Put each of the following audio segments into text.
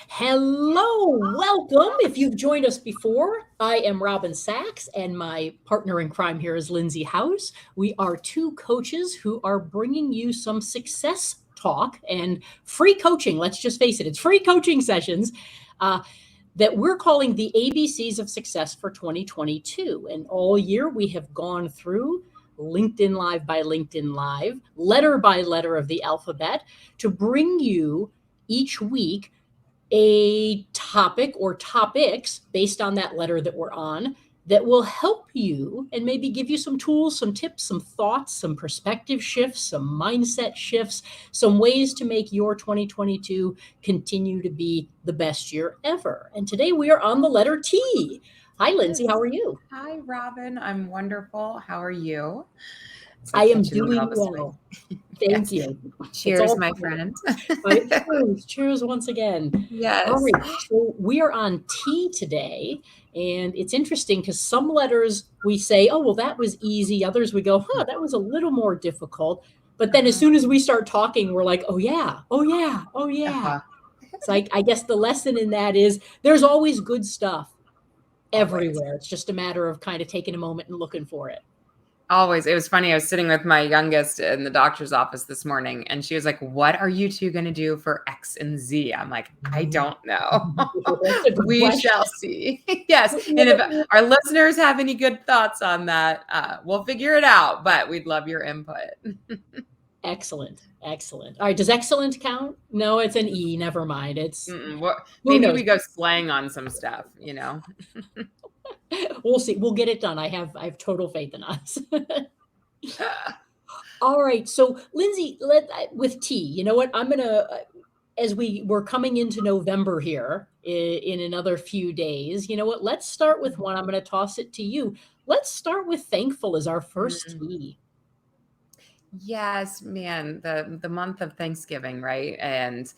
Hello, welcome. If you've joined us before, I am Robin Sachs, and my partner in crime here is Lindsay House. We are two coaches who are bringing you some success talk and free coaching. Let's just face it, it's free coaching sessions uh, that we're calling the ABCs of Success for 2022. And all year we have gone through LinkedIn Live by LinkedIn Live, letter by letter of the alphabet, to bring you each week a topic or topics based on that letter that we're on that will help you and maybe give you some tools, some tips, some thoughts, some perspective shifts, some mindset shifts, some ways to make your 2022 continue to be the best year ever. And today we are on the letter T. Hi, Lindsay. How are you? Hi, Robin. I'm wonderful. How are you? I am doing well. Thank Yes. you. Cheers, my friend. Cheers once again. Yes. All right. So we are on T today. And it's interesting because some letters we say, oh, well, that was easy. Others we go, that was a little more difficult. But then as soon as we start talking, we're like, oh, yeah, oh, yeah, oh, yeah. So I guess the lesson in that is there's always good stuff everywhere. Always. It's just a matter of kind of taking a moment and looking for it. Always. It was funny. I was sitting with my youngest in the doctor's office this morning, and she was like, what are you two going to do for X and Z? I'm like, I don't know. We shall see. Yes. And if our listeners have any good thoughts on that, we'll figure it out, but we'd love your input. Excellent. Excellent. All right. Does excellent count? No, it's an E. Never mind. It's maybe we go slang on some stuff, We'll see. We'll get it done. I have total faith in us. All right. So Lindsay, with T, you know what? I'm going to, as we're coming into November here in another few days, you know what? Let's start with one. I'm going to toss it to you. Let's start with thankful as our first T. Yes, man, the month of Thanksgiving, right? And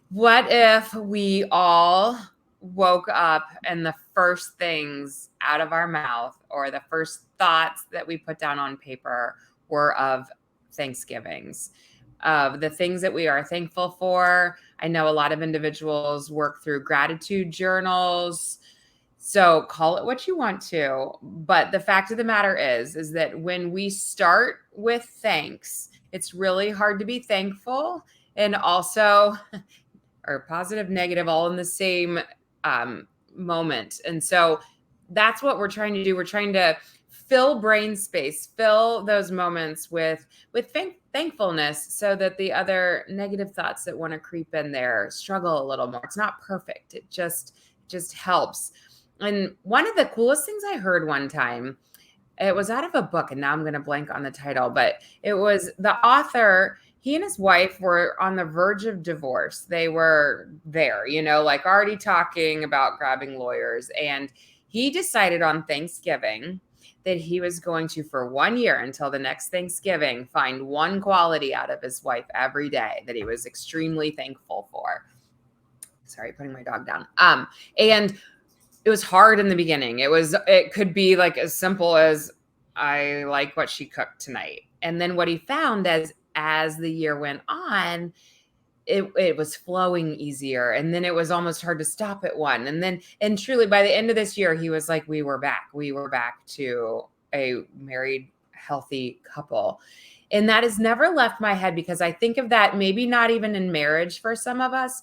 what if we all woke up and the first things out of our mouth or the first thoughts that we put down on paper were of Thanksgivings, of the things that we are thankful for. I know a lot of individuals work through gratitude journals. So call it what you want to, but the fact of the matter is that when we start with thanks, it's really hard to be thankful and also, or positive, negative, all in the same moment. And so that's what we're trying to do. We're trying to fill brain space, fill those moments with thankfulness so that the other negative thoughts that want to creep in there struggle a little more. It's not perfect. It just helps. And one of the coolest things I heard one time, it was out of a book, and now I'm going to blank on the title, but it was the author. He and his wife were on the verge of divorce. They were there, like already talking about grabbing lawyers. And he decided on Thanksgiving that he was going to, for 1 year until the next Thanksgiving, find one quality out of his wife every day that he was extremely thankful for. Sorry, putting my dog down. And it was hard in the beginning. It could be like as simple as, I like what she cooked tonight. And then what he found as the year went on, it was flowing easier. And then it was almost hard to stop at one. And truly by the end of this year, he was like, we were back to a married, healthy couple. And that has never left my head, because I think of that, maybe not even in marriage for some of us,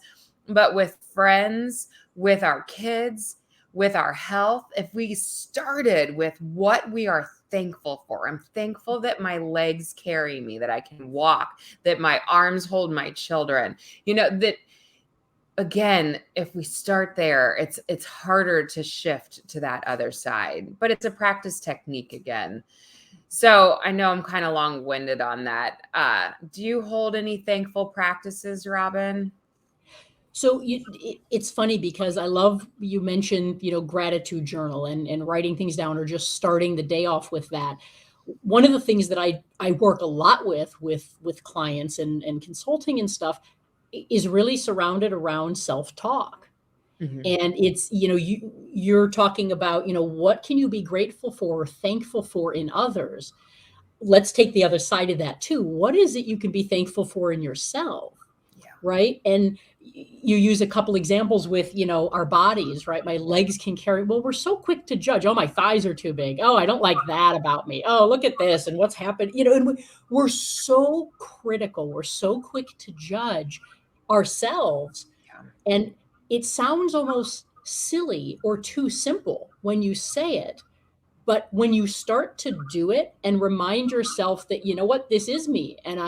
but with friends, with our kids, with our health. If we started with what we are thankful for, I'm thankful that my legs carry me, that I can walk, that my arms hold my children, that again, if we start there, it's harder to shift to that other side, but it's a practice technique again. So I know I'm kind of long-winded on that. Do you hold any thankful practices, Robin? So it's funny because I love you mentioned, gratitude journal and writing things down or just starting the day off with that. One of the things that I work a lot with clients and consulting and stuff is really surrounded around self-talk. Mm-hmm. And it's, you're talking about, what can you be grateful for or thankful for in others? Let's take the other side of that too. What is it you can be thankful for in yourself? right? And you use a couple examples with, our bodies, right? My legs can carry, well, we're so quick to judge. Oh, my thighs are too big. Oh, I don't like that about me. Oh, look at this and what's happened. And we're so critical. We're so quick to judge ourselves. Yeah. And it sounds almost silly or too simple when you say it. But when you start to do it and remind yourself that, you know what, this is me and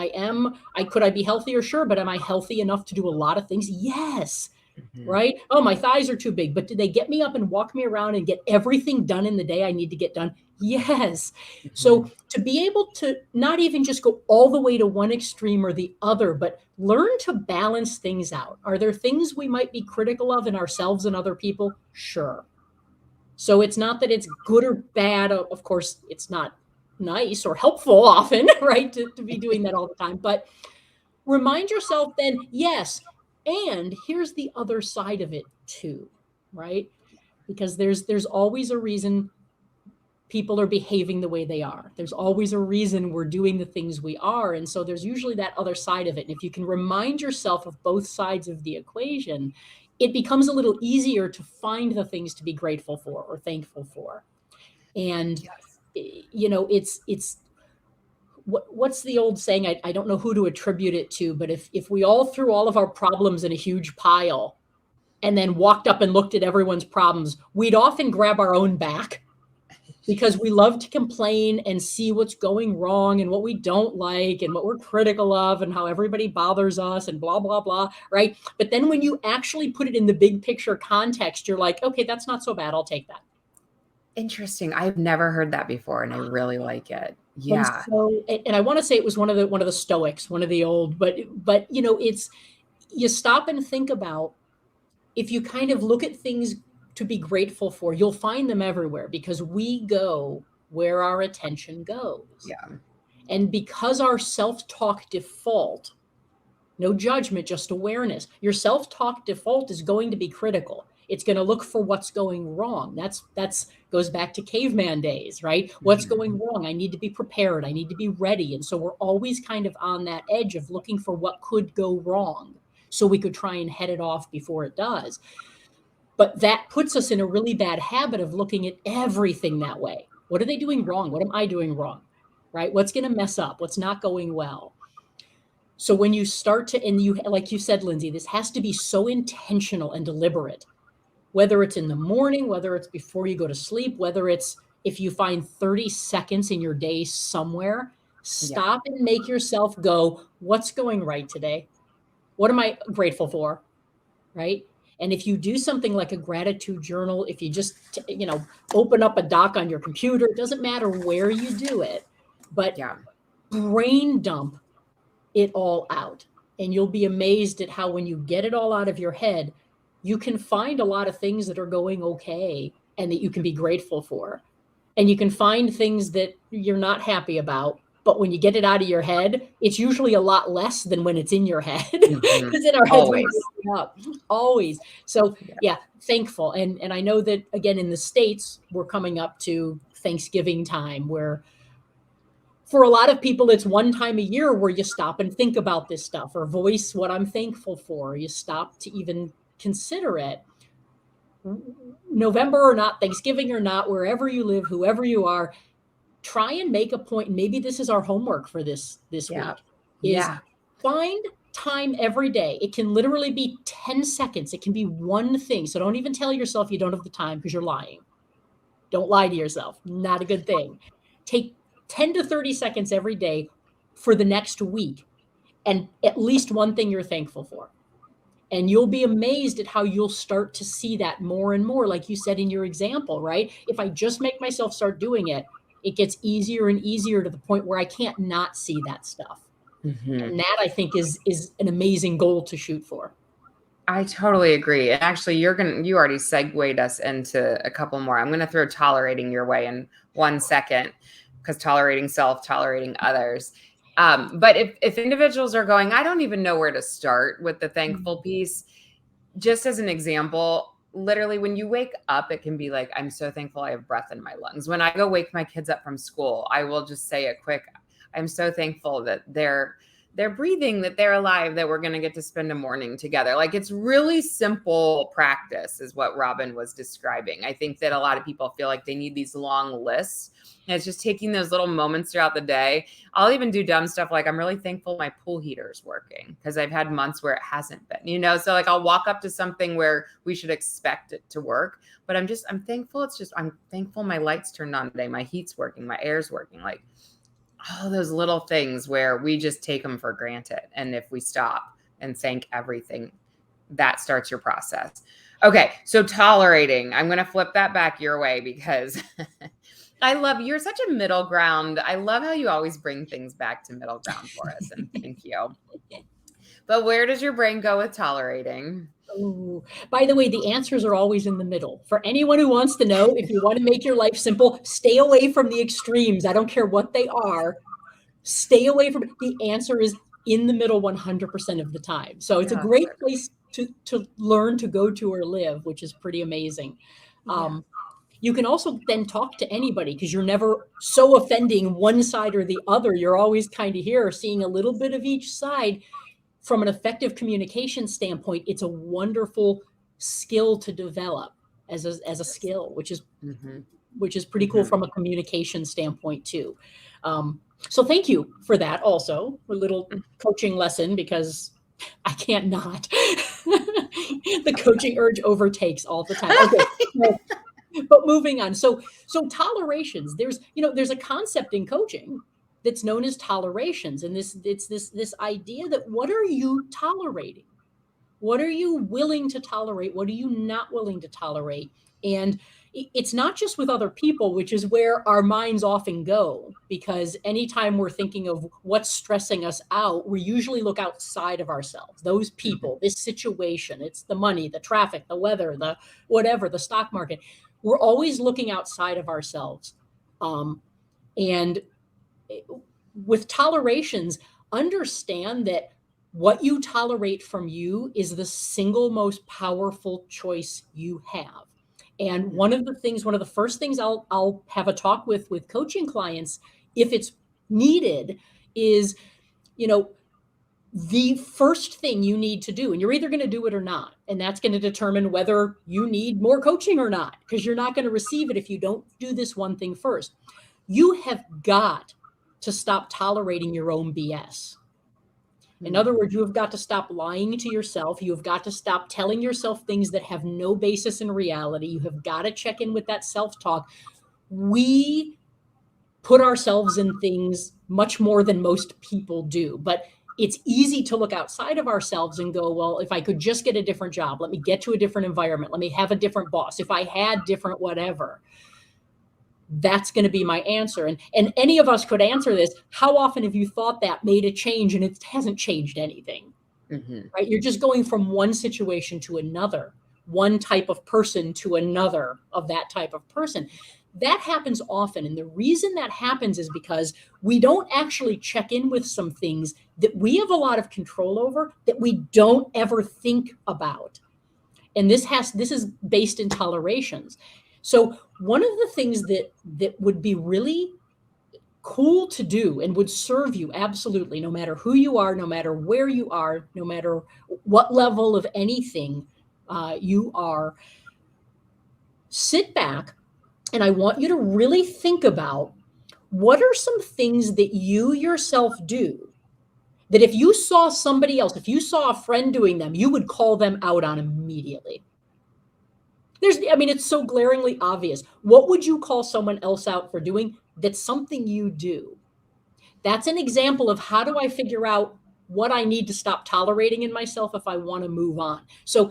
could I be healthier? Sure. But am I healthy enough to do a lot of things? Yes. Mhm. Right. Oh, my thighs are too big, but did they get me up and walk me around and get everything done in the day I need to get done? Yes. So Mhm. to be able to not even just go all the way to one extreme or the other, but learn to balance things out. Are there things we might be critical of in ourselves and other people? Sure. So it's not that it's good or bad. Of course, it's not nice or helpful often, right, to be doing that all the time. But remind yourself then, yes, and here's the other side of it too, right? Because there's always a reason people are behaving the way they are. There's always a reason we're doing the things we are. And so there's usually that other side of it. And if you can remind yourself of both sides of the equation, it becomes a little easier to find the things to be grateful for or thankful for. And Yes. it's what's the old saying? I don't know who to attribute it to, but if we all threw all of our problems in a huge pile and then walked up and looked at everyone's problems, we'd often grab our own back because we love to complain and see what's going wrong and what we don't like and what we're critical of and how everybody bothers us and blah, blah, blah, right? But then when you actually put it in the big picture context, you're like, okay, that's not so bad. I'll take that. Interesting. I've never heard that before, and I really like it. And Yeah. so, and I want to say it was one of the Stoics, one of the old, but it's, you stop and think about, if you kind of look at things to be grateful for, you'll find them everywhere because we go where our attention goes. Yeah. And because our self-talk default, no judgment, just awareness, your self-talk default is going to be critical. It's going to look for what's going wrong. That's goes back to caveman days, right? What's Mhm. going wrong? I need to be prepared. I need to be ready. And so we're always kind of on that edge of looking for what could go wrong so we could try and head it off before it does. But that puts us in a really bad habit of looking at everything that way. What are they doing wrong? What am I doing wrong? Right? What's going to mess up? What's not going well? So when you start to, and you, like you said, Lindsay, this has to be so intentional and deliberate, whether it's in the morning, whether it's before you go to sleep, whether it's if you find 30 seconds in your day somewhere, Yeah. stop and make yourself go, what's going right today? What am I grateful for? Right. And if you do something like a gratitude journal, if you just, open up a doc on your computer, it doesn't matter where you do it, but Yeah. brain dump it all out. And you'll be amazed at how, when you get it all out of your head, you can find a lot of things that are going okay and that you can be grateful for. And you can find things that you're not happy about. But when you get it out of your head, it's usually a lot less than when it's in your head, Mhm. because in our heads, we Always. make it up always. So Yeah. yeah, thankful. And I know that, again, in the States, we're coming up to Thanksgiving time, where for a lot of people, it's one time a year where you stop and think about this stuff or voice what I'm thankful for. You stop to even consider it. November or not, Thanksgiving or not, wherever you live, whoever you are, try and make a point. Maybe this is our homework for this Yeah. week, is Yeah. find time every day. It can literally be 10 seconds. It can be one thing. So don't even tell yourself you don't have the time, because you're lying. Don't lie to yourself. Not a good thing. Take 10 to 30 seconds every day for the next week, and at least one thing you're thankful for. And you'll be amazed at how you'll start to see that more and more, like you said in your example, right? If I just make myself start doing it, it gets easier and easier to the point where I can't not see that stuff. Mhm. And that, I think, is an amazing goal to shoot for. I totally agree. And actually, you already segued us into a couple more. I'm gonna throw tolerating your way in 1 second, because tolerating self, tolerating others. But if individuals are going, I don't even know where to start with the thankful piece. Just as an example, literally when you wake up, it can be like, I'm so thankful I have breath in my lungs. When I go wake my kids up from school, I will just say a quick, I'm so thankful that they're breathing, that they're alive, that we're going to get to spend a morning together. Like, it's really simple practice is what Robin was describing. I think that a lot of people feel like they need these long lists. And it's just taking those little moments throughout the day. I'll even do dumb stuff like, I'm really thankful my pool heater is working, because I've had months where it hasn't been, you know? So like, I'll walk up to something where we should expect it to work, but I'm thankful. I'm thankful my lights turned on today. My heat's working, my air's working. Like, all those little things where we just take them for granted. And if we stop and thank everything, that starts your process. Okay. So tolerating, I'm going to flip that back your way, because you're such a middle ground. I love how you always bring things back to middle ground for us. And thank you. But where does your brain go with tolerating? Ooh. By the way, the answers are always in the middle. For anyone who wants to know, if you want to make your life simple, stay away from the extremes. I don't care what they are. Stay away from it. The answer is in the middle 100% of the time. So it's a great place to learn to go to or live, which is pretty amazing. Yeah. You can also then talk to anybody, because you're never so offending one side or the other. You're always kind of here seeing a little bit of each side. From an effective communication standpoint, it's a wonderful skill to develop as a skill, which is pretty cool from a communication standpoint too. So thank you for that. Also, a little coaching lesson, because I can't not. The coaching urge overtakes all the time. Okay. But moving on. So tolerations, there's a concept in coaching that's known as tolerations. And this idea that, what are you tolerating? What are you willing to tolerate? What are you not willing to tolerate? And it's not just with other people, which is where our minds often go, because anytime we're thinking of what's stressing us out, we usually look outside of ourselves. Those people, this situation, it's the money, the traffic, the weather, the whatever, the stock market. We're always looking outside of ourselves. And with tolerations, understand that what you tolerate from you is the single most powerful choice you have. And one of the first things I'll have a talk with coaching clients, if it's needed, is, the first thing you need to do, and you're either going to do it or not. And that's going to determine whether you need more coaching or not, because you're not going to receive it if you don't do this one thing first. You have got to stop tolerating your own BS. In other words, you have got to stop lying to yourself. You have got to stop telling yourself things that have no basis in reality. You have got to check in with that self-talk. We put ourselves in things much more than most people do, but it's easy to look outside of ourselves and go, well, if I could just get a different job, let me get to a different environment, let me have a different boss, if I had different whatever. That's going to be my answer. And any of us could answer this. How often have you thought that, made a change, and it hasn't changed anything? Right? You're just going from one situation to another, one type of person to another of that type of person. That happens often. And the reason that happens is because we don't actually check in with some things that we have a lot of control over that we don't ever think about. And this is based in tolerations. So one of the things that would be really cool to do and would serve you absolutely, no matter who you are, no matter where you are, no matter what level of anything you are, sit back, and I want you to really think about, what are some things that you yourself do that if you saw somebody else, if you saw a friend doing them, you would call them out on immediately? It's so glaringly obvious. What would you call someone else out for doing that's something you do? That's an example of, how do I figure out what I need to stop tolerating in myself if I want to move on? So,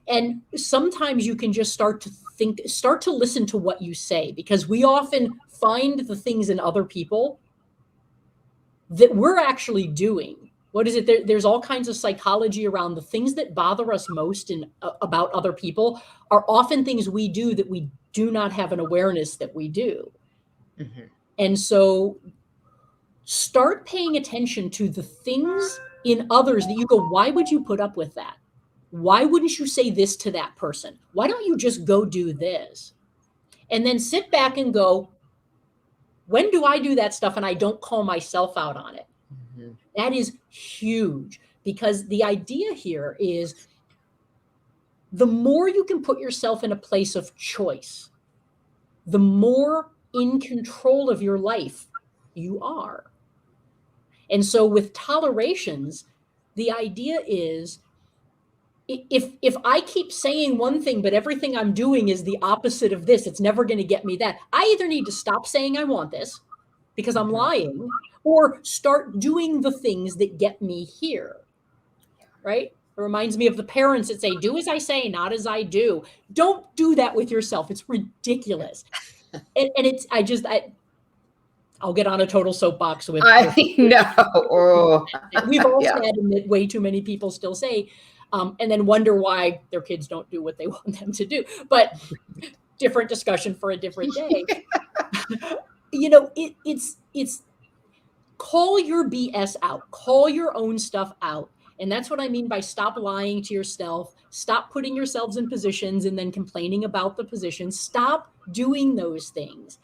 and sometimes you can just start to listen to what you say, because we often find the things in other people that we're actually doing. What is it? There's all kinds of psychology around the things that bother us most about other people are often things we do that we do not have an awareness that we do. And so start paying attention to the things in others that you go, why would you put up with that? Why wouldn't you say this to that person? Why don't you just go do this? And then sit back and go, when do I do that stuff and I don't call myself out on it? That is huge, because the idea here is the more you can put yourself in a place of choice, the more in control of your life you are. And so with tolerations, the idea is, if I keep saying one thing, but everything I'm doing is the opposite of this, it's never going to get me that. I either need to stop saying I want this because I'm lying, or start doing the things that get me here. Right? It reminds me of the parents that say, do as I say, not as I do. Don't do that with yourself. It's ridiculous. And it's, I'll get on a total soapbox with. I know. Oh. We've all Yeah. said, and that way too many people still say, and then wonder why their kids don't do what they want them to do. But different discussion for a different day. You know, it's call your BS out, call your own stuff out. And that's what I mean by stop lying to yourself, stop putting yourselves in positions and then complaining about the positions. Stop doing those things.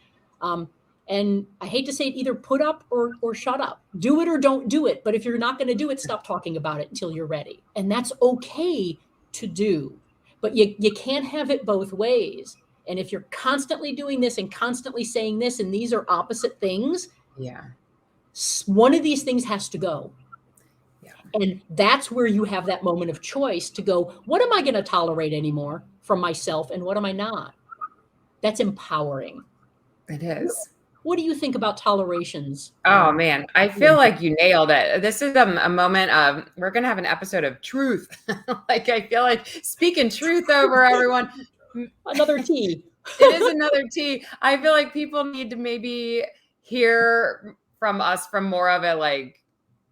And I hate to say it, either put up or shut up. Do it or don't do it. But if you're not going to do it, stop talking about it until you're ready. And that's okay to do. But you can't have it both ways. And if you're constantly doing this and constantly saying this, and these are opposite things, Yeah. one of these things has to go. Yeah. And that's where you have that moment of choice to go, what am I going to tolerate anymore from myself and what am I not? That's empowering. It is. What do you think about tolerations? Oh man, I feel like you nailed it. This is a moment of, we're going to have an episode of truth. Like, I feel like speaking truth over everyone. Another T. It is another T. I feel like people need to maybe hear from us from more of a, like,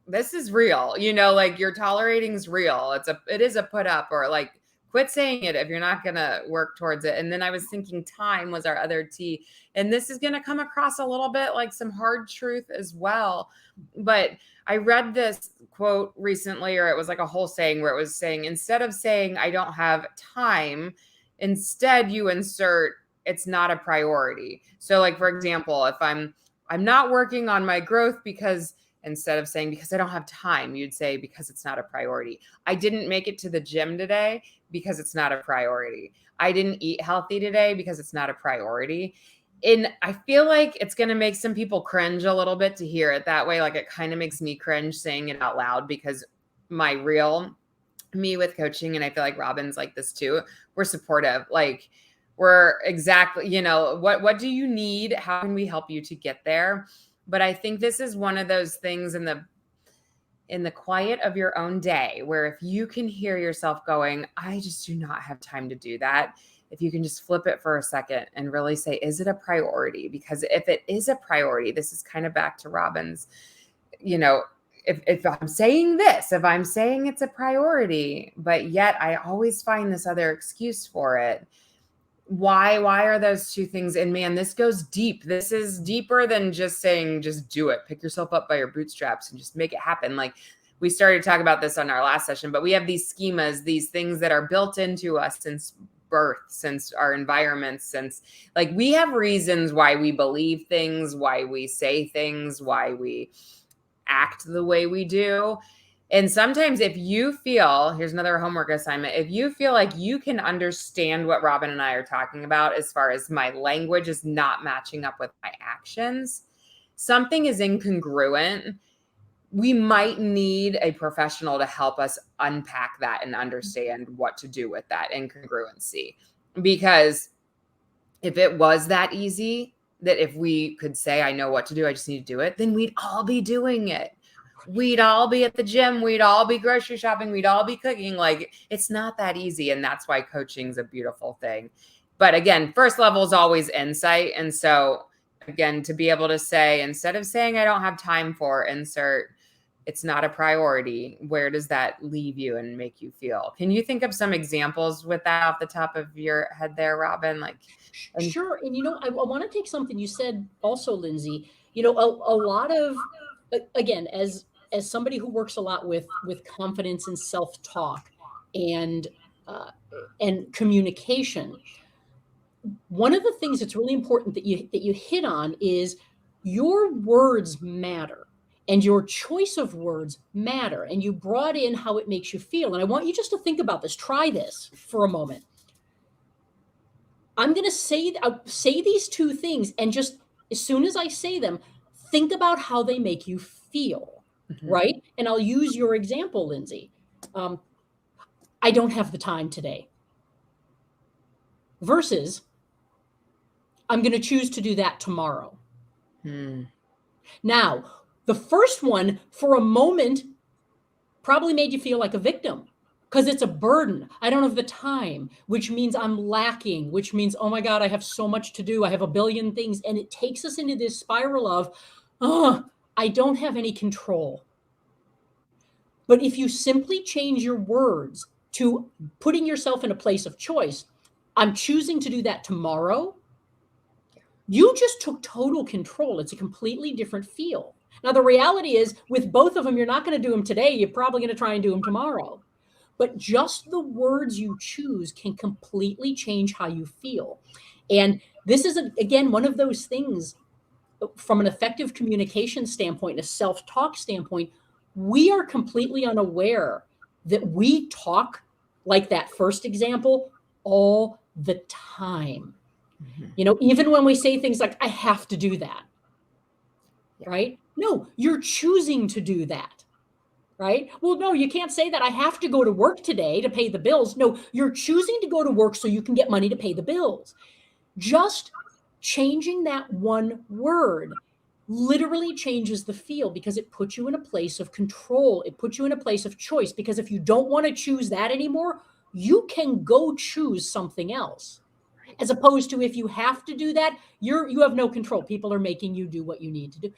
this is real, you know, like your tolerating is real. It is a put up, or like, quit saying it if you're not going to work towards it. And then I was thinking time was our other T. And this is going to come across a little bit like some hard truth as well. But I read this quote recently, or it was like a whole saying where it was saying, instead of saying, I don't have time, instead you insert, it's not a priority. So like, for example, if I'm not working on my growth because, instead of saying because I don't have time, you'd say because it's not a priority. I didn't make it to the gym today because it's not a priority. I didn't eat healthy today because it's not a priority. And I feel like it's going to make some people cringe a little bit to hear it that way. Like, it kind of makes me cringe saying it out loud, because my real me with coaching, and I feel like Robin's like this too, we're supportive. Like, we're exactly, you know, what do you need? How can we help you to get there? But I think this is one of those things in the quiet of your own day, where if you can hear yourself going, I just do not have time to do that. If you can just flip it for a second and really say, is it a priority? Because if it is a priority, this is kind of back to Robin's, you know, if I'm saying this, if I'm saying it's a priority, but yet I always find this other excuse for it. Why are those two things? And man, this goes deep. This is deeper than just saying, just do it. Pick yourself up by your bootstraps and just make it happen. Like, we started to talk about this on our last session, but we have these schemas, these things that are built into us since birth, since our environments, since, like, we have reasons why we believe things, why we say things, why we act the way we do. And sometimes if you feel, here's another homework assignment, if you feel like you can understand what Robin and I are talking about, as far as my language is not matching up with my actions, something is incongruent, we might need a professional to help us unpack that and understand what to do with that incongruency. Because if it was that easy, that if we could say, I know what to do, I just need to do it, then we'd all be doing it. We'd all be at the gym. We'd all be grocery shopping. We'd all be cooking. Like, it's not that easy. And that's why coaching is a beautiful thing. But again, first level is always insight. And so again, to be able to say, instead of saying, I don't have time for, insert, it's not a priority, where does that leave you and make you feel? Can you think of some examples with that off the top of your head there, Robin? Like, Sure. And, you know, I want to take something you said also, Lindsay, you know, a lot of, again, as somebody who works a lot with confidence and self-talk and communication, one of the things that's really important that you hit on is your words matter. and your choice of words matter. And you brought in how it makes you feel. And I want you just to think about this. Try this for a moment. I'm going to say these two things, and just as soon as I say them, think about how they make you feel, right? And I'll use your example, Lindsay. I don't have the time today. Versus, I'm going to choose to do that tomorrow. Now, the first one, for a moment, probably made you feel like a victim because it's a burden. I don't have the time, which means I'm lacking, which means, oh my God, I have so much to do. I have a billion things. And it takes us into this spiral of, oh, I don't have any control. But if you simply change your words to putting yourself in a place of choice, I'm choosing to do that tomorrow, you just took total control. It's a completely different feel. Now, the reality is with both of them, you're not going to do them today. You're probably going to try and do them tomorrow. But just the words you choose can completely change how you feel. And this is, again, one of those things from an effective communication standpoint, a self-talk standpoint, we are completely unaware that we talk like that first example all the time. You know, even when we say things like, I have to do that, right? No, you're choosing to do that, right? Well, no, you can't say that. I have to go to work today to pay the bills. No, you're choosing to go to work so you can get money to pay the bills. Just changing that one word literally changes the feel because it puts you in a place of control. It puts you in a place of choice, because if you don't want to choose that anymore, you can go choose something else. As opposed to if you have to do that, you have no control. People are making you do what you need to do.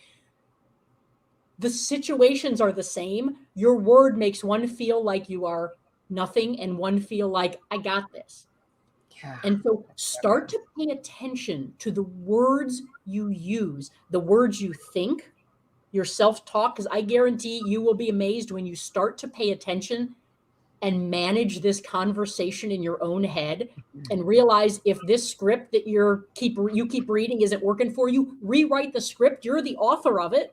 The situations are the same. Your word makes one feel like you are nothing and one feel like, I got this. Yeah. And so start to pay attention to the words you use, the words you think, your self-talk, because I guarantee you will be amazed when you start to pay attention and manage this conversation in your own head and realize if this script that you keep reading isn't working for you, rewrite the script. You're the author of it.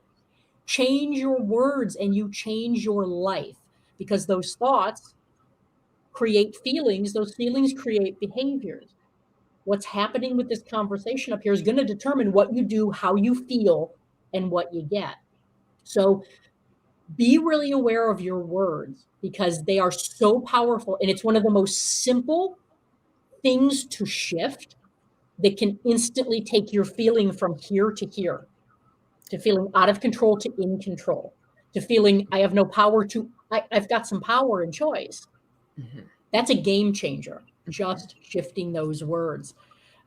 Change your words and you change your life, because those thoughts create feelings. Those feelings create behaviors. What's happening with this conversation up here is going to determine what you do, how you feel, and what you get. So be really aware of your words, because they are so powerful. And it's one of the most simple things to shift that can instantly take your feeling from here to here, to feeling out of control to in control, to feeling I have no power to I've got some power and choice. That's a game changer, just shifting those words.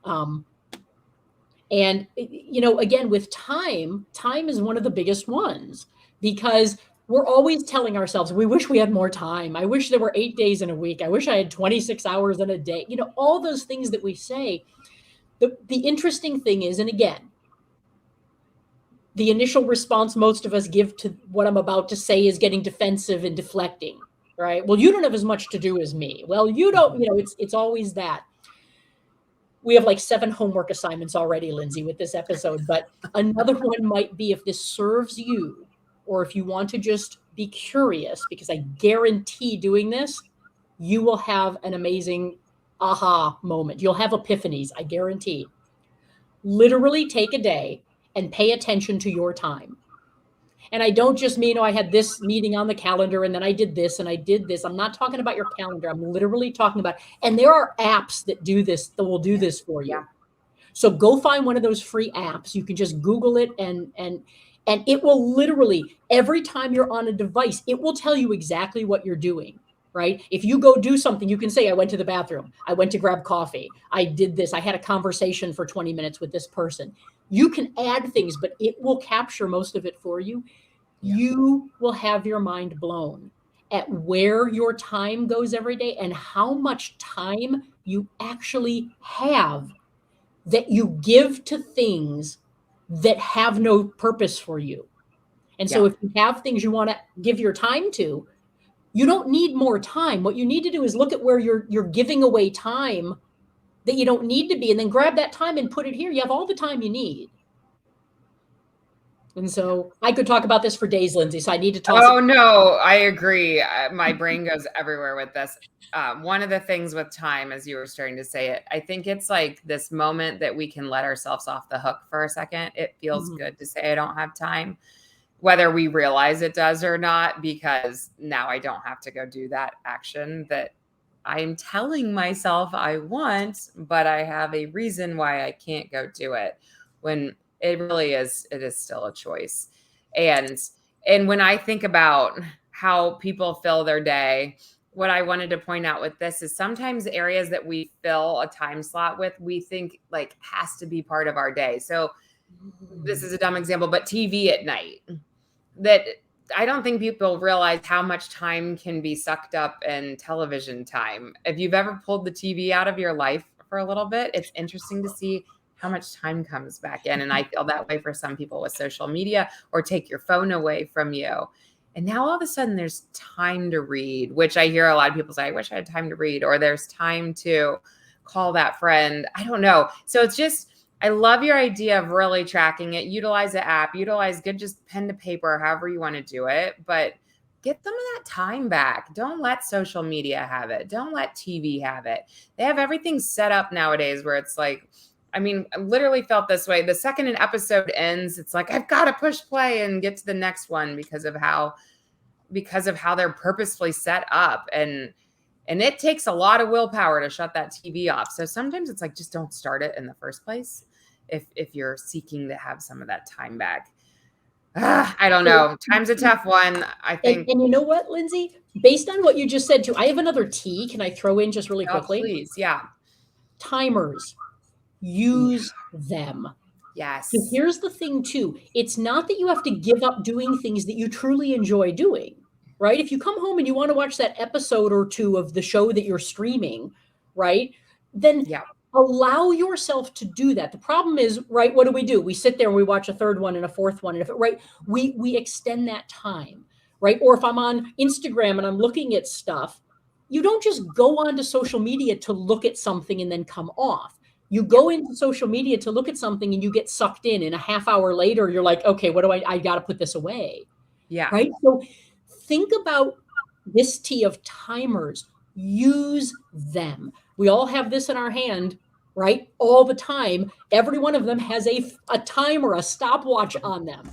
And, you know, again, with time is one of the biggest ones, because we're always telling ourselves, we wish we had more time. I wish there were 8 days in a week. I wish I had 26 hours in a day. You know, all those things that we say. The interesting thing is, and again, the initial response most of us give to what I'm about to say is getting defensive and deflecting, right? Well, you don't have as much to do as me. Well, you don't, you know, it's always that. We have like 7 homework assignments already, Lindsay, with this episode, but another one might be, if this serves you, or if you want to just be curious, because I guarantee doing this, you will have an amazing aha moment. You'll have epiphanies, I guarantee. Literally take a day and pay attention to your time. And I don't just mean, oh, I had this meeting on the calendar and then I did this and I did this. I'm not talking about your calendar. I'm literally talking about, and there are apps that do this, that will do this for you. So go find one of those free apps. You can just Google it and it will literally, every time you're on a device, it will tell you exactly what you're doing, right? If you go do something, you can say, I went to the bathroom. I went to grab coffee. I did this. I had a conversation for 20 minutes with this person. You can add things, but it will capture most of it for you. You will have your mind blown at where your time goes every day and how much time you actually have that you give to things that have no purpose for you. And so if you have things you want to give your time to, you don't need more time. What you need to do is look at where you're giving away time that you don't need to be, and then grab that time and put it here. You have all the time you need. And so I could talk about this for days, Lindsay. So I need to toss Oh, it. no, I agree. My brain goes everywhere with this. One of the things with time, as you were starting to say it, I think it's like this moment that we can let ourselves off the hook for a second. It feels Mhm. good to say, I don't have time, whether we realize it does or not, because now I don't have to go do that action that I'm telling myself I want, but I have a reason why I can't go do it, when it really is, it is still a choice. And when I think about how people fill their day, what I wanted to point out with this is sometimes areas that we fill a time slot with, we think like has to be part of our day. So this is a dumb example, but TV at night, that I don't think people realize how much time can be sucked up in television time. If you've ever pulled the TV out of your life for a little bit, it's interesting to see how much time comes back in. And I feel that way for some people with social media, or take your phone away from you. And now all of a sudden there's time to read, which I hear a lot of people say, I wish I had time to read, or there's time to call that friend. I don't know. So it's just, I love your idea of really tracking it. Utilize the app, utilize good, just pen to paper, however you want to do it, but get some of that time back. Don't let social media have it. Don't let TV have it. They have everything set up nowadays where it's like, I mean, I literally felt this way. The second an episode ends, it's like, I've got to push play and get to the next one because of how they're purposefully set up. And it takes a lot of willpower to shut that TV off. So sometimes it's like, just don't start it in the first place if you're seeking to have some of that time back. I don't know. Time's a tough one. I think. And you know what, Lindsay? Based on what you just said too, I have another T. Can I throw in just really Oh, quickly? please. Yeah. Timers. Use them. Yes. So here's the thing too. It's not that you have to give up doing things that you truly enjoy doing, right? If you come home and you want to watch that episode or two of the show that you're streaming, right? Then Yeah. allow yourself to do that. The problem is, right, what do? We sit there and we watch a third one and a fourth one. And if it, right, we extend that time, right? Or if I'm on Instagram and I'm looking at stuff, you don't just go onto social media to look at something and then come off. You go into social media to look at something and you get sucked in, and a half hour later, you're like, okay, what do I got to put this away. Yeah. Right. So think about this T of timers. Use them. We all have this in our hand, right? All the time. Every one of them has a timer, a stopwatch on them.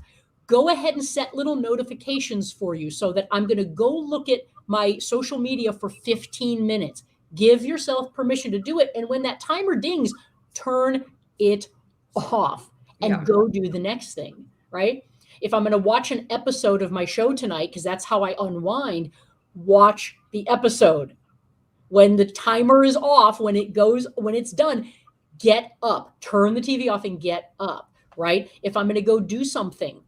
Go ahead and set little notifications for you so that I'm going to go look at my social media for 15 minutes. Give yourself permission to do it. And when that timer dings, turn it off and go do the next thing, right? If I'm going to watch an episode of my show tonight, because that's how I unwind, watch the episode. When the timer is off, when it's done, get up, turn the TV off and get up, right? If I'm going to go do something,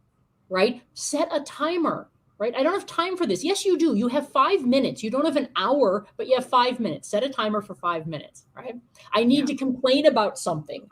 right? Set a timer, right? I don't have time for this. Yes, you do. You have 5 minutes. You don't have an hour, but you have 5 minutes. Set a timer for 5 minutes, right? I need to complain about something.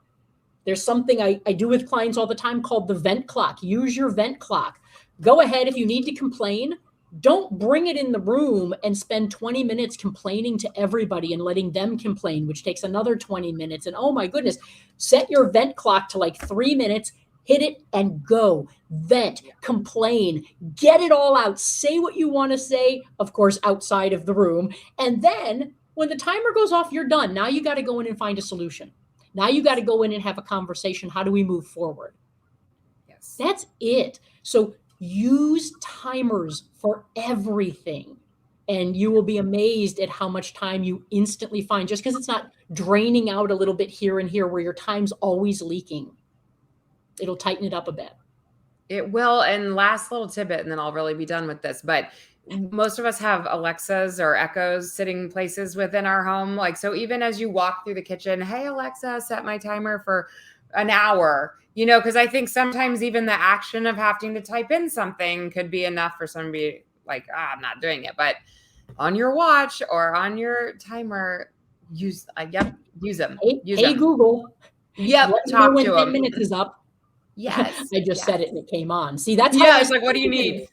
There's something I do with clients all the time called the vent clock. Use your vent clock. Go ahead if you need to complain. Don't bring it in the room and spend 20 minutes complaining to everybody and letting them complain, which takes another 20 minutes. And oh my goodness, set your vent clock to like 3 minutes, hit it and go. Vent, complain, get it all out. Say what you want to say, of course, outside of the room. And then when the timer goes off, you're done. Now you got to go in and find a solution. Now you got to go in and have a conversation. How do we move forward? Yes. That's it. So use timers for everything. And you will be amazed at how much time you instantly find, just because it's not draining out a little bit here and here where your time's always leaking. It'll tighten it up a bit. It will. And last little tidbit, and then I'll really be done with this. But most of us have Alexas or Echoes sitting places within our home. Like, so even as you walk through the kitchen, hey, Alexa, set my timer for an hour, because I think sometimes even the action of having to type in something could be enough for somebody like, I'm not doing it. But on your watch or on your timer, use them. Use them. Google. Yep. Let me know when 10 minutes is up. Yes. I just said it and it came on. See, that's how it's like, what do you need?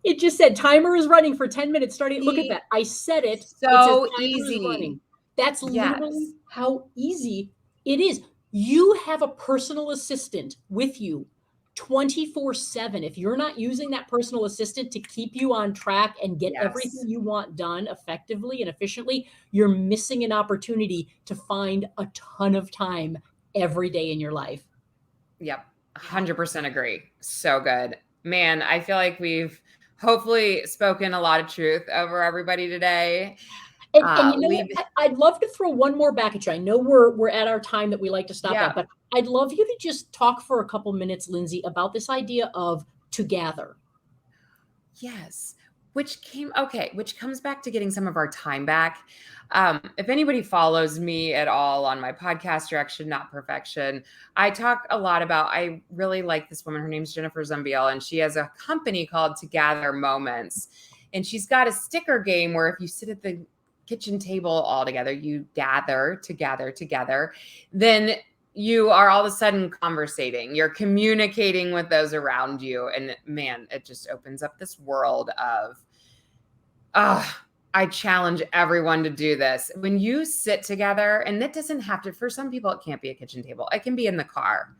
It just said timer is running for 10 minutes. Starting. Look at that. I said it. So it easy. That's literally how easy it is. You have a personal assistant with you 24/7. If you're not using that personal assistant to keep you on track and get Yes. everything you want done effectively and efficiently, you're missing an opportunity to find a ton of time every day in your life. Yep. Yeah. 100% agree. So good. Man, I feel like we've hopefully spoken a lot of truth over everybody today. And you know what? Leave, I'd love to throw one more back at you. I know we're at our time that we like to stop yeah. at, but I'd love you to just talk for a couple minutes, Lindsay, about this idea of to gather. Yes. Which comes back to getting some of our time back. If anybody follows me at all on my podcast, Direction Not Perfection, I talk a lot about, I really like this woman. Her name's Jennifer Zumbiel, and she has a company called To Gather Moments. And she's got a sticker game where if you sit at the kitchen table all together, you gather together, then you are all of a sudden conversating, you're communicating with those around you. And man, it just opens up this world of, I challenge everyone to do this. When you sit together, and it doesn't have to, for some people, it can't be a kitchen table. It can be in the car.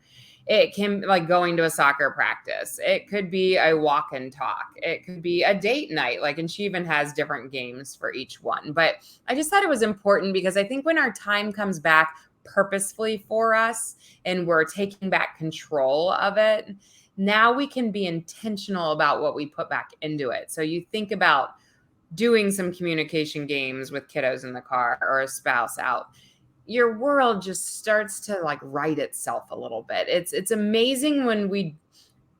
It can like going to a soccer practice. It could be a walk and talk. It could be a date night. Like, and she even has different games for each one. But I just thought it was important because I think when our time comes back purposefully for us and we're taking back control of it, now we can be intentional about what we put back into it. So you think about doing some communication games with kiddos in the car or a spouse out, your world just starts to like right itself a little bit. It's amazing when we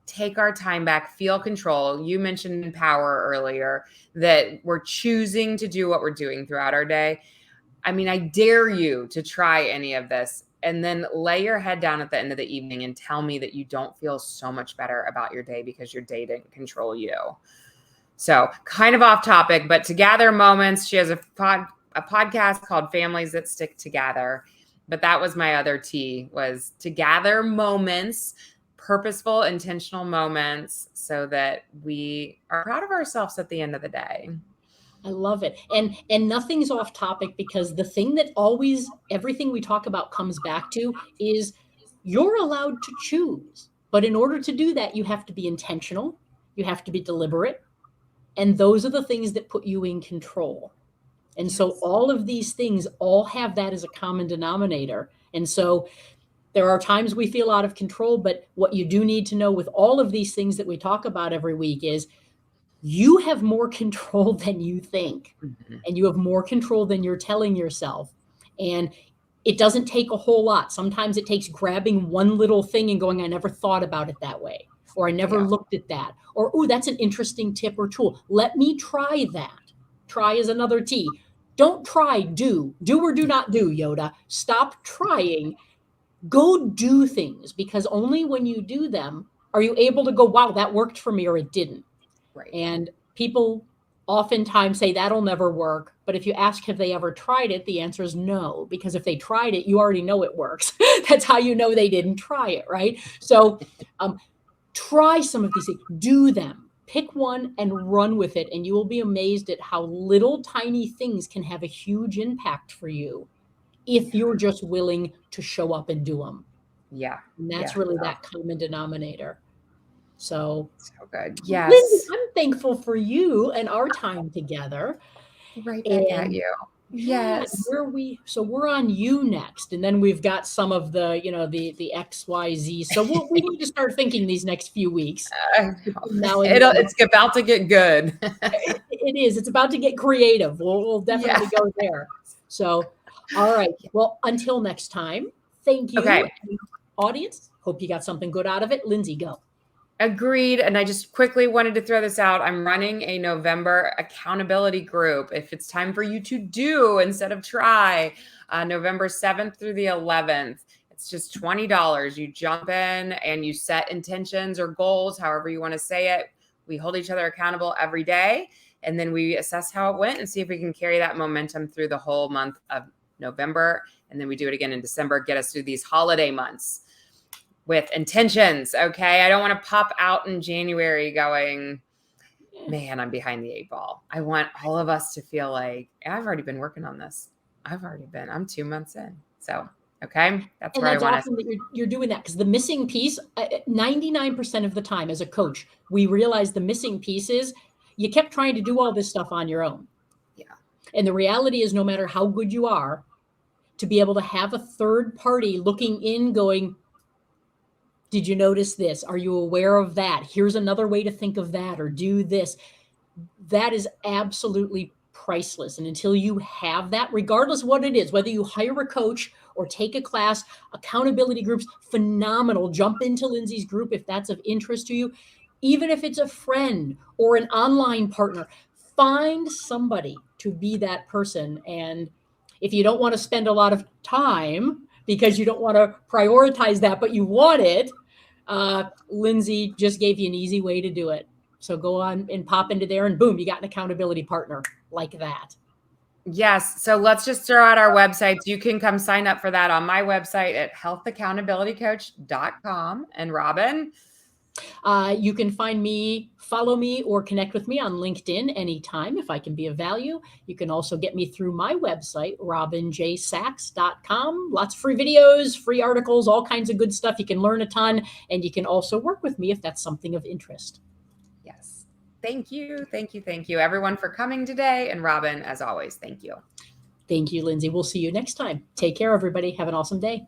take our time back, feel control. You mentioned power earlier, that we're choosing to do what we're doing throughout our day. I mean, I dare you to try any of this and then lay your head down at the end of the evening and tell me that you don't feel so much better about your day because your day didn't control you. So kind of off topic, but To Gather Moments, she has a podcast called Families That Stick Together. But that was my other T, was to gather moments, purposeful, intentional moments, so that we are proud of ourselves at the end of the day. I love it. And nothing's off topic because the thing that always everything we talk about comes back to is you're allowed to choose. But in order to do that, you have to be intentional, you have to be deliberate, and those are the things that put you in control. And so Yes. all of these things all have that as a common denominator. And so there are times we feel out of control, but what you do need to know with all of these things that we talk about every week is you have more control than you think, Mhm. and you have more control than you're telling yourself. And it doesn't take a whole lot. Sometimes it takes grabbing one little thing and going, I never thought about it that way, or I never Yeah. looked at that, or, oh, that's an interesting tip or tool. Let me try that. Try is another T. Don't try, do. Do or do not do, Yoda. Stop trying. Go do things, because only when you do them are you able to go, wow, that worked for me, or it didn't. Right. And people oftentimes say that'll never work. But if you ask, have they ever tried it? The answer is no, because if they tried it, you already know it works. That's how you know they didn't try it, right? So try some of these things, do them, pick one and run with it. And you will be amazed at how little tiny things can have a huge impact for you if you're just willing to show up and do them. Yeah. And that's Yeah. really Oh, that common denominator. So so good. Lindsay, Yes. I'm thankful for you and our time together. Right back at And you. yeah, Yes. we're on you next, and then we've got some of the the XYZ. So we need to start thinking these next few weeks I know. between now and the end. It's about to get good. It is. It's about to get creative. We'll Yeah. definitely go there. So, all right. Well, until next time, thank you, Okay. audience. Hope you got something good out of it. Lindsay, go. Agreed. And I just quickly wanted to throw this out. I'm running a November accountability group. If it's time for you to do instead of try, November 7th through the 11th, it's just $20. You jump in and you set intentions or goals, however you want to say it. We hold each other accountable every day. And then we assess how it went and see if we can carry that momentum through the whole month of November. And then we do it again in December, get us through these holiday months with intentions. Okay. I don't want to pop out in January going, man, I'm behind the 8 ball. I want all of us to feel like I've already been working on this. I'm 2 months in. So Okay. That's And where I that's want awesome that you're doing that, because the missing piece, 99% of the time as a coach, we realize the missing piece is you kept trying to do all this stuff on your own. Yeah. And the reality is, no matter how good you are, to be able to have a third party looking in going, did you notice this? Are you aware of that? Here's another way to think of that, or do this. That is absolutely priceless. And until you have that, regardless of what it is, whether you hire a coach or take a class, accountability groups, phenomenal. Jump into Lindsay's group if that's of interest to you. Even if it's a friend or an online partner, find somebody to be that person. And if you don't want to spend a lot of time because you don't want to prioritize that, but you want it, Lindsay just gave you an easy way to do it. So go on and pop into there and boom, you got an accountability partner like that. Yes. So let's just throw out our websites. You can come sign up for that on my website at healthaccountabilitycoach.com. And Robin? You can find me, follow me, or connect with me on LinkedIn anytime if I can be of value. You can also get me through my website, robinjsachs.com. Lots of free videos, free articles, all kinds of good stuff. You can learn a ton, and you can also work with me if that's something of interest. Yes. Thank you. Thank you. Thank you, everyone, for coming today. And Robin, as always, thank you. Thank you, Lindsay. We'll see you next time. Take care, everybody. Have an awesome day.